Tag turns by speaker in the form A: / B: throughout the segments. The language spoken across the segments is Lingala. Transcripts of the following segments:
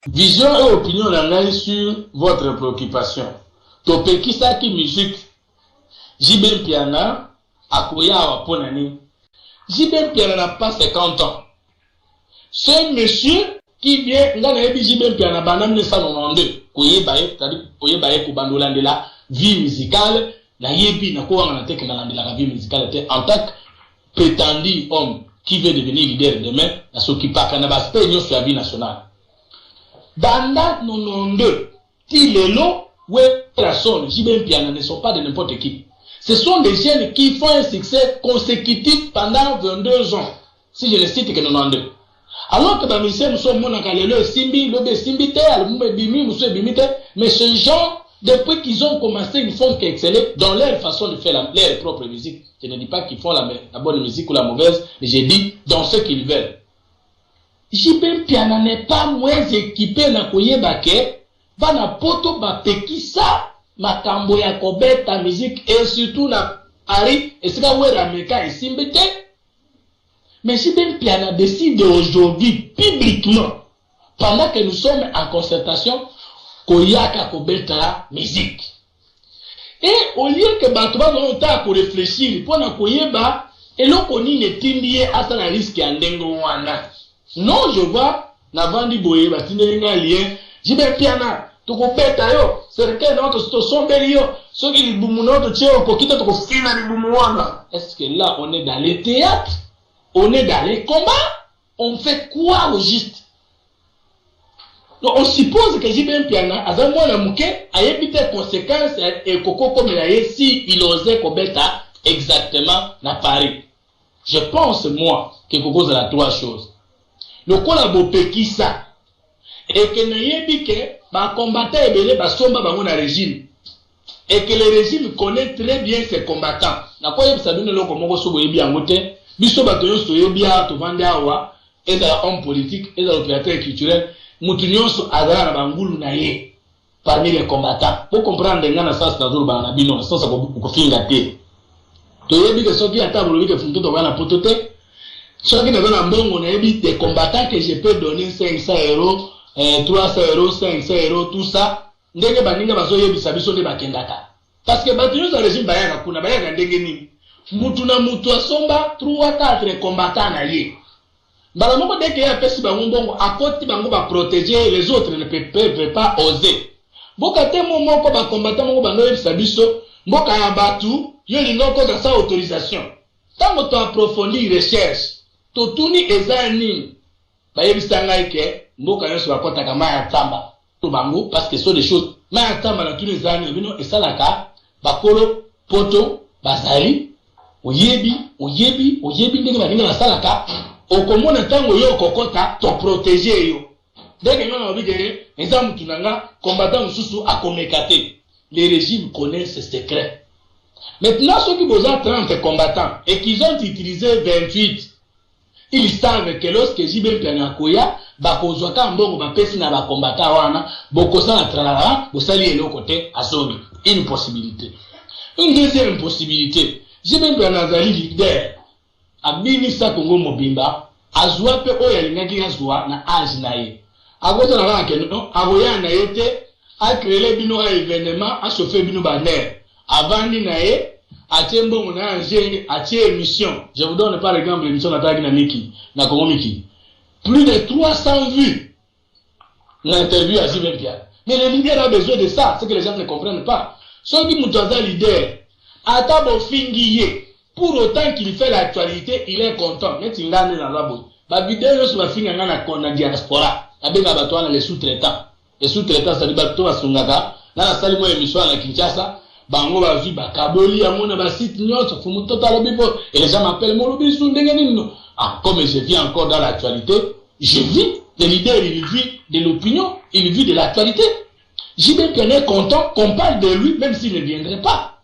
A: Vision et opinion d'analyse sur votre préoccupation. Topekisa qui musique. Jibem Piana, Akoya Waponani. Jibem Piana n'a pas 50 ans. Ce monsieur qui vient, Jibem Piana, Banam 1992, Koye Baye, c'est-à-dire Koye Baye Koubandola de la vie musicale, na yebi na kowa na teke na la vie musicale en tant que prétendu homme qui veut devenir leader demain, na s'occupa kana ba spécial sur la vie nationale. Banda 92, Tilelo, Werason, Jibem Piana ne sont pas de n'importe qui. Ce sont des jeunes qui font un succès consécutif pendant 22 ans. Si je le cite que 92. Alors que nous sommes monacalelo, Simbi, Lobe Simbite, Almoume Bimi, Moussou Bimite, mais ce genre, depuis qu'ils ont commencé, ils font qu'exceller dans leur façon de faire leur propre musique. Je ne dis pas qu'ils font la bonne musique ou la mauvaise, mais j'ai dit dans ce qu'ils veulent. Jibem Piana n'est pas moins équipé na koyebake, va na poto ba pekisa, makambo ya kobeta musique et surtout na Paris, et c'est là où Rameka et Simbete. Mais Jibem Piana décide aujourd'hui, publiquement, pendant que nous sommes en concertation, koyaka kobeta musique. Et au lieu que Batoba longtemps pour réfléchir, pour na koyeba, et l'on connaît ne tindie à sa risque en dengoana. Non, je vois, na vandi boye, batindenga lien, Jibem Piana, toko beta yo, serke notre sombeli yo, so ki libumu notre tcheo, kokita toko fina libumu wana. Est-ce que là, on est dans les théâtres? On est dans les combats? On fait quoi au juste? Donc, on suppose que Jibem Piana, à un moment, le mouké, a évité les conséquences et Koko comme il a eu si il osait Kobeta exactement dans Paris. Je pense, moi, que Koko, c'est la trois choses. Le collabo Pekisa, et que n'ayez que, bah, combattant et belé, bah, somba, bah, on a régime. Et que le régime connaît très bien ses combattants. N'a quoi y'a sabine lo comme on sobo yebi angote, biso batoyo so yebia, to vande awa, et dans l'homme politique, et dans l'opérateur culturel, Moutounion so adara na bangulu na ye, parmi les combattants. Pour comprendre, ngana sas na zuru bana bino, sas ko finga te. To yebi que soki ata bolobi que funto to bana potote, soki na bana mbongo na yebi des combattants que je peux donner 500 euros, 300 euros, 500 euros, tout ça. Ndenge baninga bazo yebi sabiso ne bakendaka. Parce que batuyo za régime bayaka kuna bayaka ndenge nini. Mutu na mutu asomba 3-4 combattants na ye. Bala moko dès qu'il y a pesi bango bongo akoti bango ba protéger, les autres ne peuvent pas oser. Boka te moko ba combattant moko bango yebi sabiso, mboka ya batu yo lingo ko za sa autorisation. Tango to approfondir recherche, to tuni ezani ba yebi sanga ike mboka yo so bakota kama ya tamba. Bango parce que ce sont des choses mais attends na tous les années bino esalaka bakolo poto bazali oyebi ndenge baninga na salaka okomona tango yo kokota to protéger yo dès que ngana obigere eza mutu nanga combattant mususu akomekate. Les régimes connaissent ces secrets. Maintenant ceux qui besoin 30 combattants et qu'ils ont utilisé 28, ils savent que lorsque Jibem Piana koya bakozwaka mbongo bapesi na bakombata wana bokosa na tralala bosali eloko te azobi. Une possibilité. Une deuxième possibilité, Jibem Piana azali leader abinisa Kongo mobimba azwa pe oyo alingaki azwa na age na ye akoza na kaka keno akoya na ye te akrele bino a événement achauffe bino baner avandi na ye atie mbongo na age atie émission. Je vous donne par exemple l'émission nataki na Miki na Kongo Miki. Plus de 300 vues l'interview à Jibem Piana. Mais le leader a besoin de ça, ce que les gens ne comprennent pas. Ceux qui sont leader, Atabo Fingiye, pour autant qu'il fait l'actualité, il est content. Mais il a dans la boue. La vidéo sur la finga na diaspora, avec les sous-traitants. Les sous-traitants, ça dit bateau à Sungaka, là la salle moi émission à la Kinshasa, bango ba vu ba kaboli ya mona ba site nyonso fumu total bibo et les gens m'appellent Molobi Sundengenino. Ah, comme je vis encore dans l'actualité, je vis, le leader il vit de l'opinion, il vit de l'actualité. Jibem Piana est content qu'on parle de lui même s'il ne viendrait pas.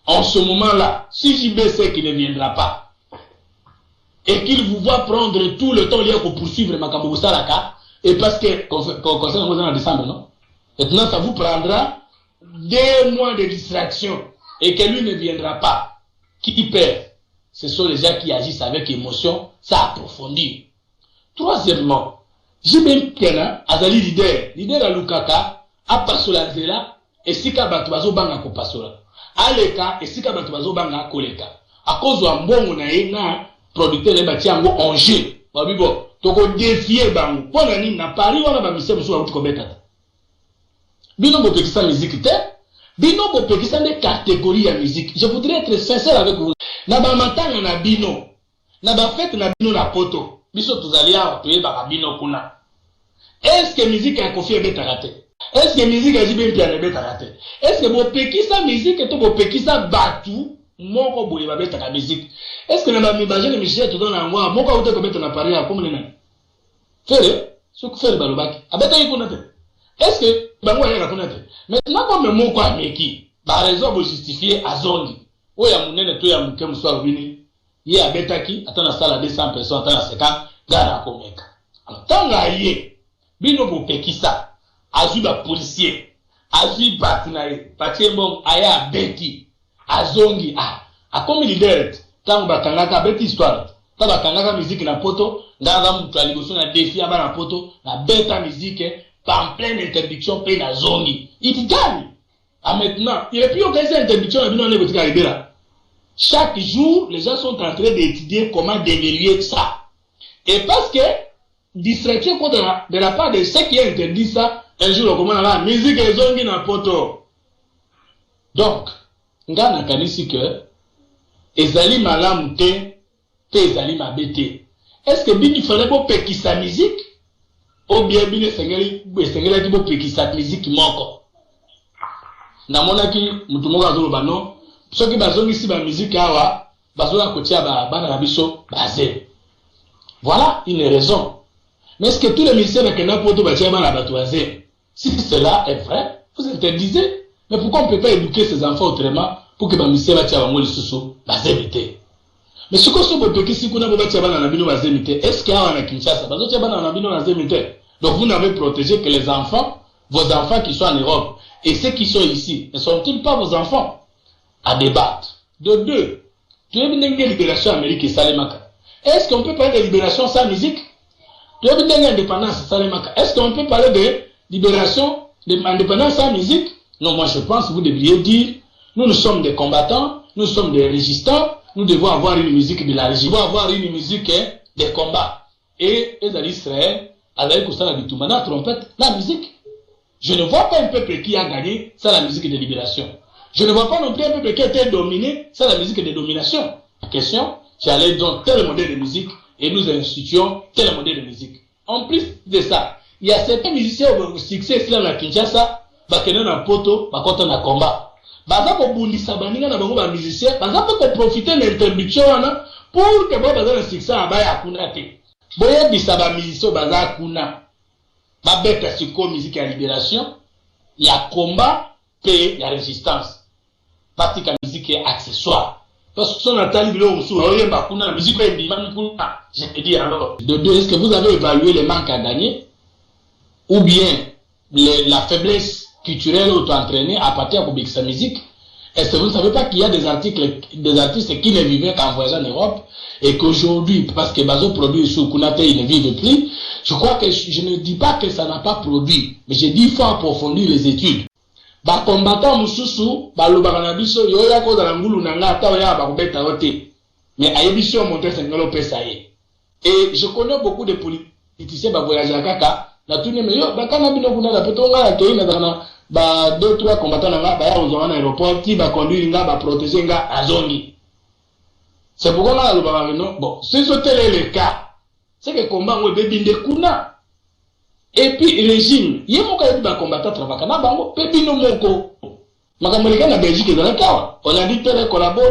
A: En ce moment-là, si JB sait qu'il ne viendra pas et qu'il vous voit prendre tout le temps lié pour poursuivre Makambo Salaka, et parce que concernant en décembre, non? Maintenant, ça vous prendra 2 mois de distraction et que lui ne viendra pas. Qui perd? Ce sont les gens qui agissent avec émotion, ça approfondit. Troisièmement, JB Piana azali leader à Lukaka a pasola nzela esika bato bazobanga ko pasola aleka esika bato bazobanga koleka à cause wa mbongo na ye na producteur le bati yango en jeu babibo toko défier bango pona nini na Paris wana ba mise musu ba ko betata bino bo pekisa musique te bino bo pekisa des catégories ya musique. Je voudrais être sincère avec vous na ba matanga na bino na ba fête na bino na poto biso tozali awa toyeba bino kuna. Est-ce que musique a confié beta raté? Est-ce que musique a JB Piana beta raté? Est-ce que bo pekisa musique to bo pekisa batu moko boye ba beta ka musique? Est-ce que na ba mibaje le Michel to na ngwa moko ute ko beta na Paris a comme nena? Fere, ce que fait balobaki. Abeta yiko nate. Est-ce que bango ya kuna te? Maintenant comme moko ameki, ba raison bo justifier azongi. Oya munene to ya muke muswa bini. Ye abetaki atana sala 200 personnes atana 50 gara komeka. Alors tanga ye bino bo pekisa azui ba policier azui batinaye patie mbong aya beti azongi a comme leader tango bakangaka beti histoire ta bakangaka musique na poto ngaza mutu aliboso na défi aba na poto na beta musique en pleine interdiction pe na zongi il gagne maintenant il est plus organiser interdiction na bino na botika libera. Chaque jour les gens sont en train d'étudier comment déverrouiller ça et parce que distraction de la part de ceux qui ont interdit ça, un jour, comment la musique est zongi na poto. Donc, nga na kanisi que, ezali malamu te, pe ezali mabete. Est-ce que bini fallait bo pekisa musique? Ou bien bini sengeli ki bo pekisa musique moko? Na mona ki, mutu moko azolo bano, soki bazongi si ba musique awa, bazonga kotia ba bana biso, baze. Voilà une raison. Mais est-ce que tous les ministères de Kenya pour tout bâtir la batoisée? Si cela est vrai, vous interdisez. Mais pourquoi on ne peut pas éduquer ces enfants autrement pour que les ministères bâtir les sous bazémité? Mais ce qu'on se peut que si on a bâtir la nabino bazémité, est-ce qu'il y a un Kinshasa? Bazotia la nabino bazémité. Donc vous n'avez protégé que les enfants, vos enfants qui sont en Europe. Et ceux qui sont ici, ne sont-ils pas vos enfants? À débattre. De deux, tu as une libération américaine et Salemaka. Est-ce qu'on peut parler de libération sans musique? Est-ce qu'on peut parler de libération, d'indépendance sans musique? Non, moi je pense que vous devriez dire, nous sommes des combattants, nous sommes des résistants, nous devons avoir une musique de la résistance, nous devons avoir une musique des combats. Et les Israël, avec la trompette, la musique. Je ne vois pas un peuple qui a gagné sans la musique de libération. Je ne vois pas non plus un peuple qui a été dominé sans la musique de domination. La question, j'allais dans tel modèle de musique et nous institutions tel modèle de musique. En plus de ça, il y a certains musiciens au succès ici à Kinshasa, qui sont dans poto, qui sont dans combat. Baza ko bundisa baninga na bango ba musiciens, baza ko profiter de l'interdiction pour que baza na succès abaya kuna te. Boya bisa ba musiciens baza kuna. Ba beta siko musique ya libération, ya combat pe ya résistance. Parti ka musique accessoire. Parce que son atali bilo musu oyemba kuna la musique est bimami kuna. Je te dis alors, de deux, est-ce que vous avez évalué les manques à gagner ou bien la faiblesse culturelle auto-entraînée à partir de sa musique? Est-ce que vous ne savez pas qu'il y a des artistes qui ne vivaient qu'en voyage en Europe et qu'aujourd'hui, parce que Bazo produit sur Kunate, ils ne vivent plus? Je crois que je ne dis pas que ça n'a pas produit, mais je dis qu'il faut approfondir les études. Ba combattant mususu, ba lobana biso yo ya ko dans ngulu na ngata ya ba kubeta yote. Mais ayebisio monter 50 pesa ye. Et je connais beaucoup de politiciens ba voyager à kaka, la tourner mais yo ba kana bino kuna la petonga la toina dans ba 2-3 combattants na ba ya ozona aéroport qui va conduire nga ba protéger nga azongi. C'est pourquoi là le ba non bon, si c'était le cas, c'est que combat ngo bebinde kuna. Et puis régime, il y a mon cas de combattant travailler na bango pebino moko. Makamolika na Belgique dans le cas. On a dit tel collabo.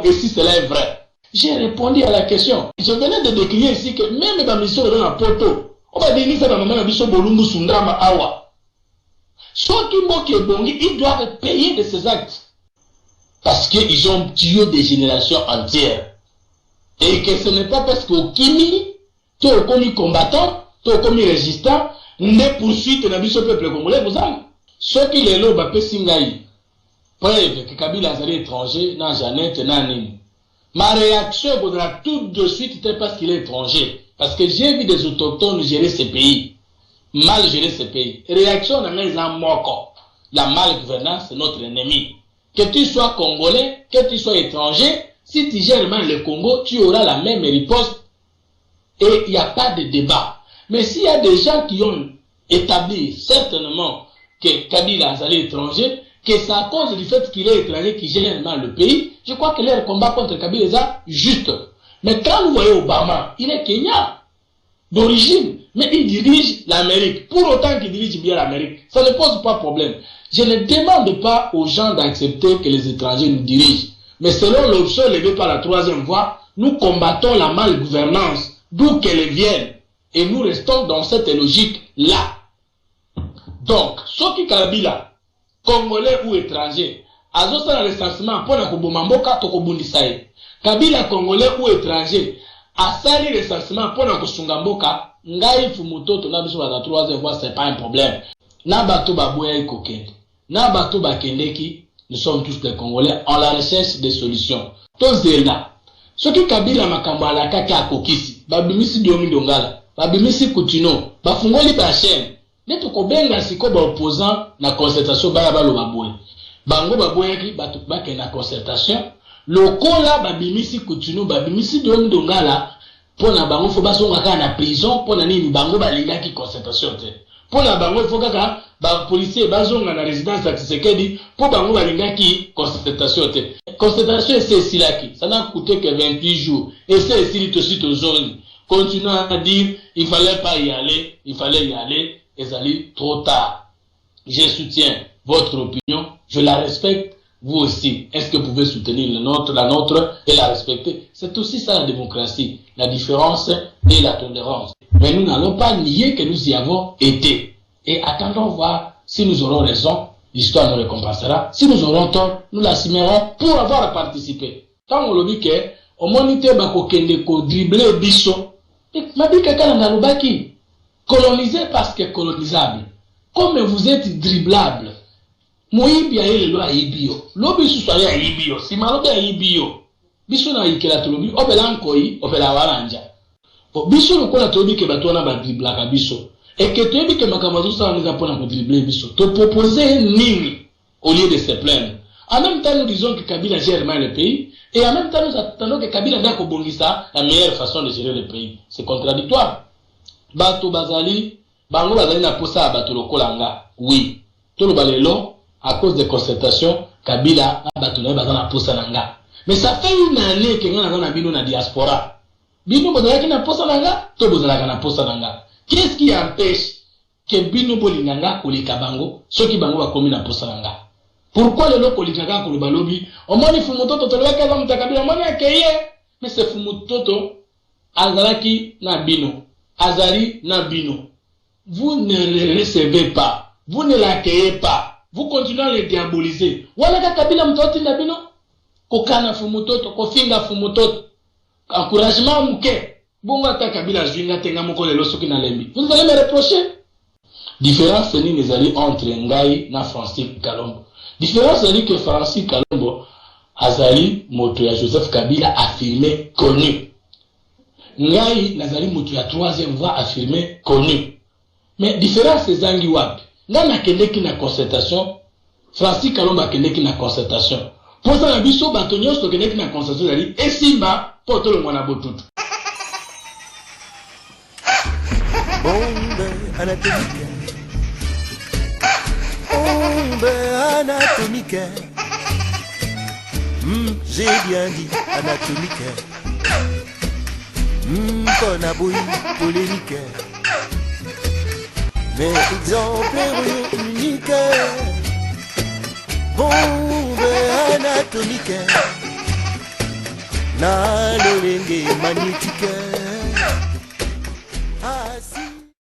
A: Et si cela est vrai, j'ai répondu à la question. Je venais de décrire ici que même dans mission dans la poto, on va dire ça dans maman na biso bolungu sundrama awa. Ceux qui moquent bongi, ils doivent payer de ces actes parce qu'ils ont tué des générations entières. Et que ce n'est pas parce qu'au Kimi, tu es commis combattant, tu es commis résistant, ne poursuite na biso peuple congolais vous avez. Ceux qui les lots bapé singaï, preuve que Kabila est étranger, dans Jeannette, dans Nini. Ma réaction vaudra tout de suite, c'était parce qu'il est étranger. Parce que j'ai vu des autochtones gérer ces pays. Mal gérer ces pays. Réaction dans les moko. La malgouvernance, c'est notre ennemi. Que tu sois congolais, que tu sois étranger, si tu gères mal le Congo, tu auras la même riposte. Et il n'y a pas de débat. Mais s'il y a des gens qui ont établi certainement que Kabila est étranger, que c'est à cause du fait qu'il est étranger qui gère mal le pays, je crois que leur combat contre Kabila est juste. Mais quand vous voyez Obama, il est Kenyan d'origine, mais il dirige l'Amérique. Pour autant qu'il dirige bien l'Amérique, ça ne pose pas de problème. Je ne demande pas aux gens d'accepter que les étrangers nous dirigent. Mais selon l'option levée par la troisième voie, nous combattons la malgouvernance, d'où qu'elle vienne. Et nous restons dans cette logique-là. Donc, ceux qui Kabila, Congolais ou étrangers, azo sala recensement pour la Kobomamboka Tokobundisaï. Kabila, Congolais ou étranger, asali recensement pour la Kosungamboka, ngai fumuto na biso la troisième voie, c'est pas un problème. Na bato baboya ikokende. Na bato bakendeki, nous sommes tous des Congolais en la recherche des solutions. Tozela. Ceux qui Kabila makambo alaka ki akokisi, babimisi diomi dongala, babimisi kutino, bafungoli ba chaîne. Neto kobenga siko ba opposant na concertation baya balo baboye. Bango baboye ki bato bake na concertation. Lokola babimisi kutino, babimisi diomi dongala, pona bango fo basonga ka na prison, pona nini bango balinga ki concertation te. Pona bango fo kaka ba policier bazonga na résidence ya Tshisekedi, po bango balinga ki concertation te. Concertation c'est silaki, ça n'a coûté que 28 jours. Et c'est ici aussi aux zones. Continuons à dire, il fallait pas y aller, il fallait y aller, et ça allait trop tard. Je soutiens votre opinion, je la respecte, vous aussi. Est-ce que vous pouvez soutenir la nôtre et la respecter? C'est aussi ça la démocratie, la différence et la tolérance. Mais nous n'allons pas nier que nous y avons été. Et attendons voir si nous aurons raison, l'histoire nous récompensera. Si nous aurons tort, nous l'assumerons pour avoir participé. Quand on le dit que, au monité bako kende ko dribbler biso, mabi kaka na lobaki, colonisé parce que colonisable. Comme vous êtes dribblable, moyibi ya ele lo ayibio, lobi susari ayibio, si malobi ayibio, biso na ikela tolobi, obela nkoi, obela waranja. Biso lokola tolobi ke bato na ba dribblaka biso. Et que tu as dit que Makamazo ça nous a pas dribbler biso. Te proposer une ligne au lieu de se plaindre. En même temps, nous disons que Kabila gère mal le pays. Et en même temps, nous attendons que Kabila n'a qu'au Bongisa la meilleure façon de gérer le pays. C'est contradictoire. Bato Bazali, Bango Bazali n'a pas ça à Bato Lokolanga. Oui. Tout le balelo, à cause des concertations, Kabila n'a Bato n'a pas ça nanga. Mais ça fait une année que nous avons bino na diaspora. Bino Bazali n'a pas ça nanga, tout Bazali n'a pas ça nanga. Qu'est-ce qui empêche que bino bolinganga kolika bango, ceux qui bango va commis na posalanga? Pourquoi le lo kolinganga kolobalobi? Au moins il faut mototo toleka kama mtakabila mwana akeye, mais c'est fumutoto azaraki na bino, azari na bino. Vous ne le recevez pas, vous ne l'accueillez pas, vous continuez à le diaboliser. Wala kabila mtoti na bino, kokana fumutoto, kofinga fumutoto, encouragement muke. Bon, Kabila Zwinga tenga moko lelo soki na lembi. Vous allez me reprocher. Différence ni les alliés entre Ngai na Francis Kalombo. Différence c'est que Francis Kalombo azali moto ya Joseph Kabila affirmé connu. Ngai nazali moto ya troisième voie affirmé connu. Mais différence c'est zangi wapi. Nga kendeki na concertation, Francis Kalombo kendeki na concertation. Pour ça na biso batonyo so kendeki na concertation zali esimba poto lo mwana botutu.
B: Bombe anatomique. Bombe anatomique. J'ai bien dit anatomique. Qu'on a bouilli polémique. Mais exemplaire unique. Bombe anatomique. Na lolenge magnétique.